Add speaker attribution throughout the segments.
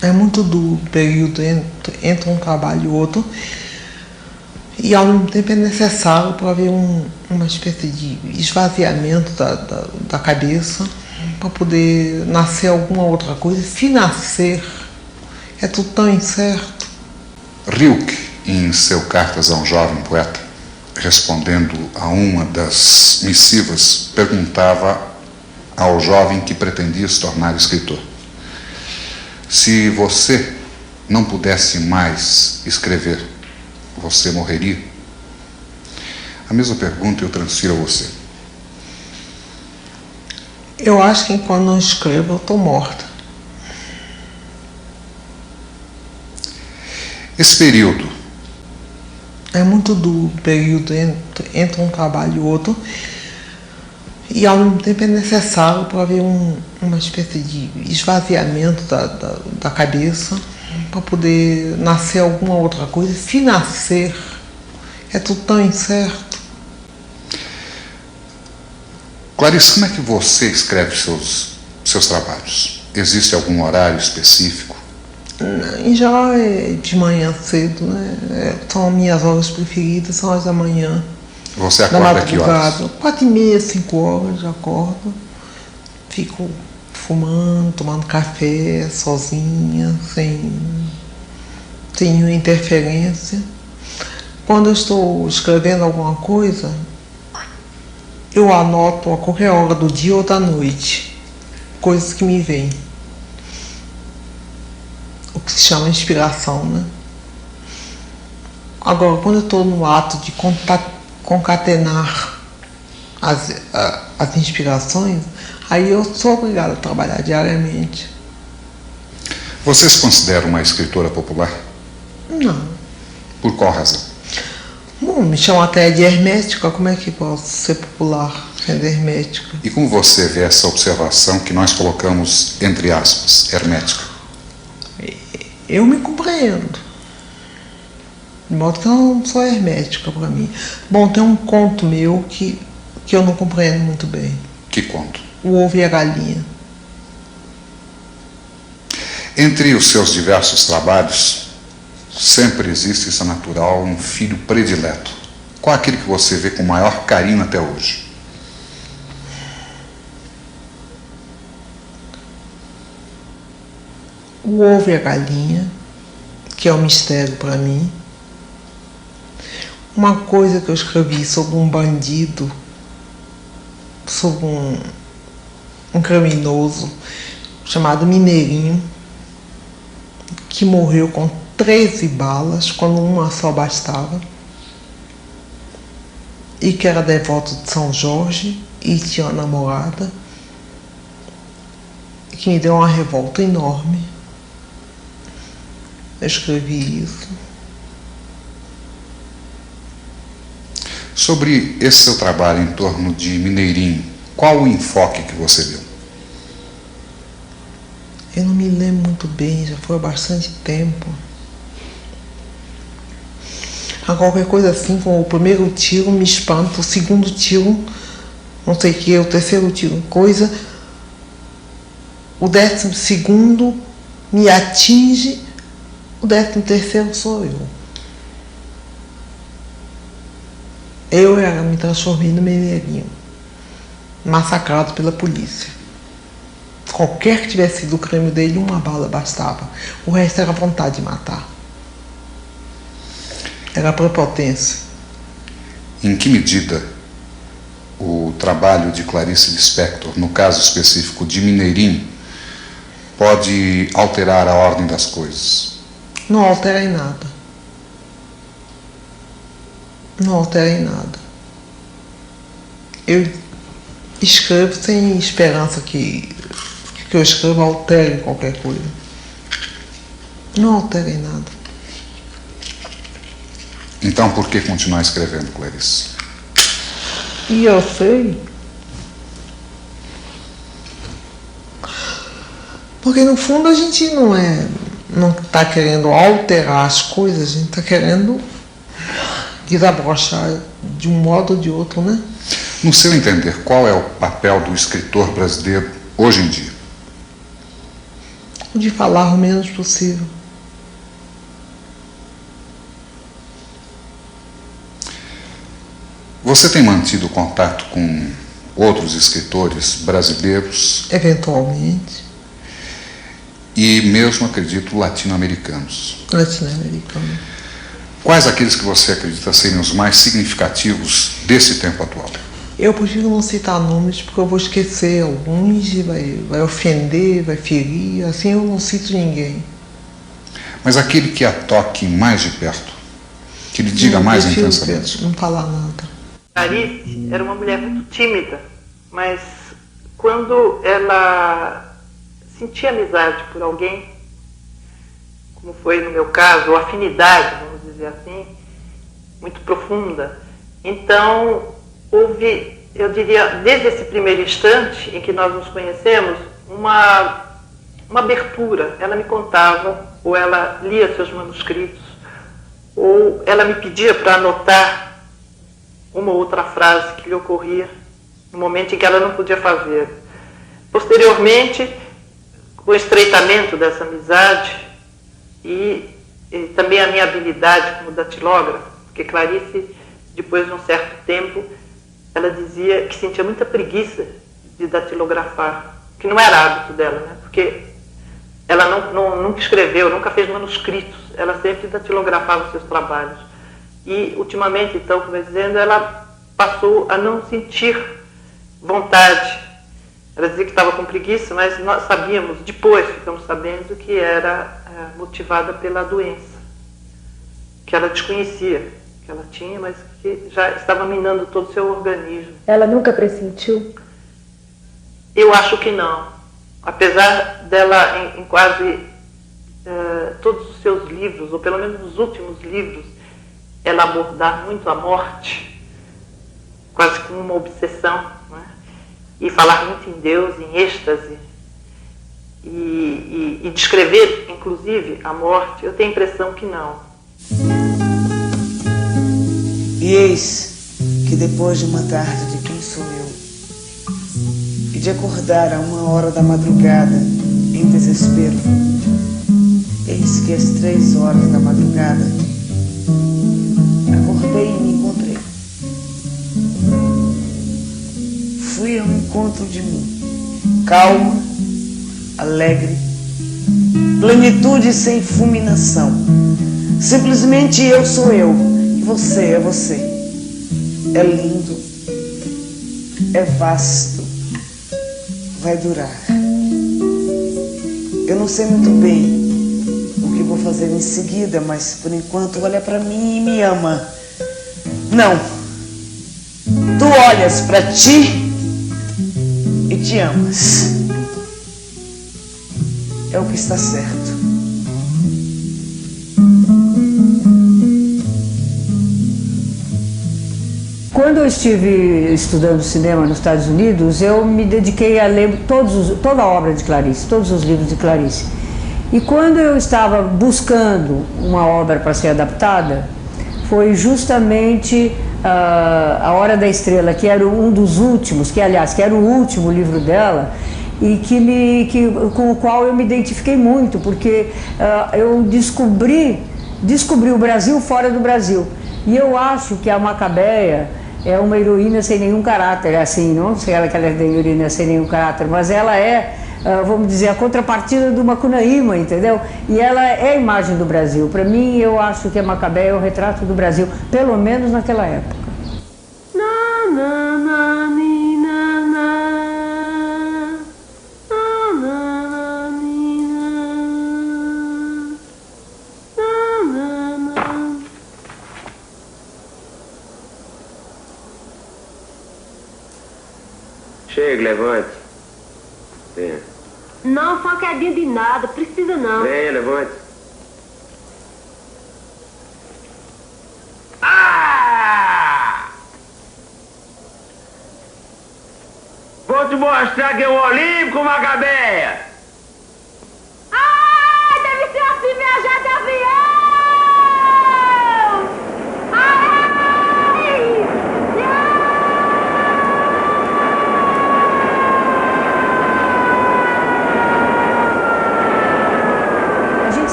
Speaker 1: É muito duro o período entre um trabalho e outro, e ao mesmo tempo é necessário para haver uma espécie de esvaziamento da cabeça, para poder nascer alguma outra coisa. Se nascer, é tudo tão incerto.
Speaker 2: Rilke, em seu Cartas a um Jovem Poeta, respondendo a uma das missivas, perguntava ao jovem que pretendia se tornar escritor: se você não pudesse mais escrever, você morreria? A mesma pergunta eu transfiro a você.
Speaker 1: Eu acho que enquanto não escrevo, eu estou morta.
Speaker 2: Esse período
Speaker 1: é muito duro o período entre um trabalho e outro, e ao mesmo tempo é necessário para haver uma espécie de esvaziamento da cabeça, para poder nascer alguma outra coisa. Se nascer, é tudo tão incerto.
Speaker 2: Clarice, como é que você escreve seus trabalhos? Existe algum horário específico?
Speaker 1: Em geral é de manhã cedo, né? São minhas horas preferidas, são as da manhã.
Speaker 2: Você acorda a que horas?
Speaker 1: 4h30, 5h já acordo. Fico fumando, tomando café, sozinha, sem nenhuma interferência. Quando eu estou escrevendo alguma coisa, eu anoto a qualquer hora do dia ou da noite coisas que me vêm. O que se chama inspiração, né? Agora, quando eu estou no ato de concatenar as inspirações, aí eu sou obrigada a trabalhar diariamente.
Speaker 2: Você se considera uma escritora popular?
Speaker 1: Não.
Speaker 2: Por qual razão?
Speaker 1: Bom, me chamam até de hermética. Como é que posso ser popular sendo hermética?
Speaker 2: E como você vê essa observação que nós colocamos entre aspas, hermética?
Speaker 1: Eu me compreendo. De modo que eu não sou hermética para mim. Bom, tem um conto meu que eu não compreendo muito bem.
Speaker 2: Que conto?
Speaker 1: O Ovo e a Galinha.
Speaker 2: Entre os seus diversos trabalhos, sempre existe, isso é natural, um filho predileto. Qual é aquele que você vê com maior carinho até hoje?
Speaker 1: O Ovo e a Galinha, que é um mistério para mim. Uma coisa que eu escrevi sobre um bandido, sobre um criminoso chamado Mineirinho, que morreu com 13 balas, quando uma só bastava, e que era devoto de São Jorge e tinha uma namorada, que me deu uma revolta enorme. Eu escrevi isso.
Speaker 2: Sobre esse seu trabalho em torno de Mineirinho, qual o enfoque que você deu?
Speaker 1: Eu não me lembro muito bem, já foi há bastante tempo. A qualquer coisa assim, com o primeiro tiro me espanta, o segundo tiro, não sei o que, o terceiro tiro, coisa. O 12º me atinge, o 13º sou eu. Eu me transformei no Mineirinho, massacrado pela polícia. Qualquer que tivesse sido o crime dele, uma bala bastava. O resto era vontade de matar. Era prepotência.
Speaker 2: Em que medida o trabalho de Clarice Lispector, no caso específico de Mineirinho, pode alterar a ordem das coisas?
Speaker 1: Não altera em nada. Não altera em nada. Eu escrevo sem esperança que eu escreva altere qualquer coisa. Não altera em nada.
Speaker 2: Então por que continuar escrevendo, Clarice?
Speaker 1: E eu sei. Porque no fundo a gente não está querendo alterar as coisas, a gente está querendo desabrochar de um modo ou de outro, né?
Speaker 2: No seu entender, qual é o papel do escritor brasileiro hoje em dia?
Speaker 1: de falar o menos possível.
Speaker 2: Você tem mantido contato com outros escritores brasileiros?
Speaker 1: Eventualmente.
Speaker 2: E mesmo, acredito, latino-americanos.
Speaker 1: Latino-americano.
Speaker 2: Quais aqueles que você acredita serem os mais significativos desse tempo atual?
Speaker 1: Eu prefiro não citar nomes porque eu vou esquecer alguns e vai ofender, vai ferir, assim eu não cito ninguém.
Speaker 2: Mas aquele que a toque mais de perto, que lhe diga mais intensamente.
Speaker 1: Não falar nada.
Speaker 3: Clarice era uma mulher muito tímida, mas quando ela sentia amizade por alguém, como foi no meu caso, ou afinidade, vamos dizer assim, muito profunda, então houve, eu diria, desde esse primeiro instante em que nós nos conhecemos, uma abertura. Ela me contava, ou ela lia seus manuscritos, ou ela me pedia para anotar uma ou outra frase que lhe ocorria no momento em que ela não podia fazer. Posteriormente, com o estreitamento dessa amizade e também a minha habilidade como datilógrafa, porque Clarice, depois de um certo tempo, ela dizia que sentia muita preguiça de datilografar, que não era hábito dela, né? Porque ela nunca escreveu, nunca fez manuscritos, ela sempre datilografava os seus trabalhos. E, ultimamente, então, como eu dizendo, ela passou a não sentir vontade. Ela dizia que estava com preguiça, mas nós sabíamos, depois ficamos sabendo que era motivada pela doença, que ela desconhecia, que ela tinha, mas que já estava minando todo o seu organismo.
Speaker 4: Ela nunca pressentiu?
Speaker 3: Eu acho que não. Apesar dela, em quase todos os seus livros, ou pelo menos nos últimos livros, ela abordar muito a morte, quase como uma obsessão, né? E falar muito em Deus, em êxtase, e descrever, inclusive, a morte, eu tenho a impressão que não.
Speaker 5: E eis que depois de uma tarde de quem sou eu, e de acordar a 1h da madrugada em desespero, eis que às 3h da madrugada acordei e me encontrei. Fui ao encontro de mim, calma, alegre, plenitude sem fulminação. Simplesmente eu sou eu, e você é você. É lindo, é vasto, vai durar. Eu não sei muito bem o que vou fazer em seguida, mas por enquanto olha pra mim e me ama. Não, tu olhas pra ti e te amas. É o que está certo.
Speaker 4: Quando eu estive estudando cinema nos Estados Unidos, eu me dediquei a ler toda a obra de Clarice, todos os livros de Clarice. E quando eu estava buscando uma obra para ser adaptada, foi justamente A Hora da Estrela, que era um dos últimos, que era o último livro dela, e com o qual eu me identifiquei muito, porque eu descobri o Brasil fora do Brasil. E eu acho que a Macabeia é uma heroína sem nenhum caráter, assim, não sei ela que ela é heroína sem nenhum caráter, mas ela é, vamos dizer, a contrapartida do Macunaíma, entendeu? E ela é a imagem do Brasil. Para mim, eu acho que a Macabeia é o retrato do Brasil, pelo menos naquela época.
Speaker 6: Chega, levante. Venha.
Speaker 7: Não, só quedinha de nada, precisa não.
Speaker 6: Venha, levante. Vou te mostrar que é o Olímpico, Macabeia.
Speaker 7: Ai, deve ser assim, viajar de avião! Ai!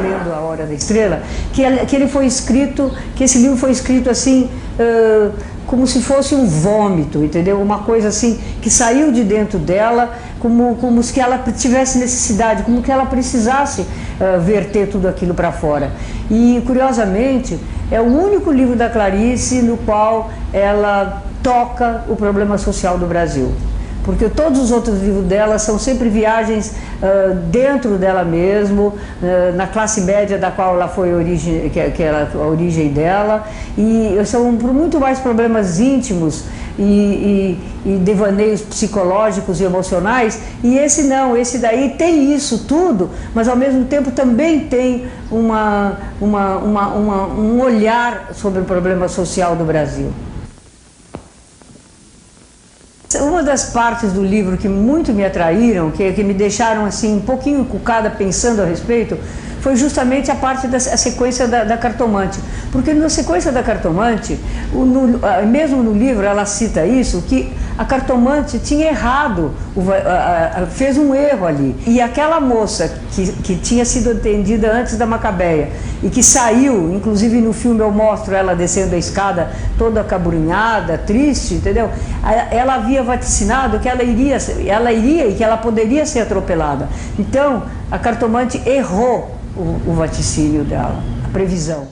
Speaker 4: lendo A Hora da Estrela, que esse livro foi escrito assim, como se fosse um vômito, entendeu? Uma coisa assim que saiu de dentro dela, como se ela tivesse necessidade, como que ela precisasse verter tudo aquilo para fora. E, curiosamente, é o único livro da Clarice no qual ela toca o problema social do Brasil. Porque todos os outros livros dela são sempre viagens dentro dela mesmo, na classe média da qual ela foi a origem dela, e são muito mais problemas íntimos e devaneios psicológicos e emocionais, e esse não, esse daí tem isso tudo, mas ao mesmo tempo também tem um olhar sobre o problema social do Brasil. Uma das partes do livro que muito me atraíram, que me deixaram assim um pouquinho encucada pensando a respeito, foi justamente a parte da sequência da cartomante. Porque na sequência da cartomante, mesmo no livro ela cita isso, que a cartomante tinha errado, fez um erro ali. E aquela moça que tinha sido atendida antes da Macabeia e que saiu, inclusive no filme eu mostro ela descendo a escada toda acabrunhada, triste, entendeu? Ela havia vaticinado que ela iria e que ela poderia ser atropelada. Então, a cartomante errou o vaticínio dela, a previsão.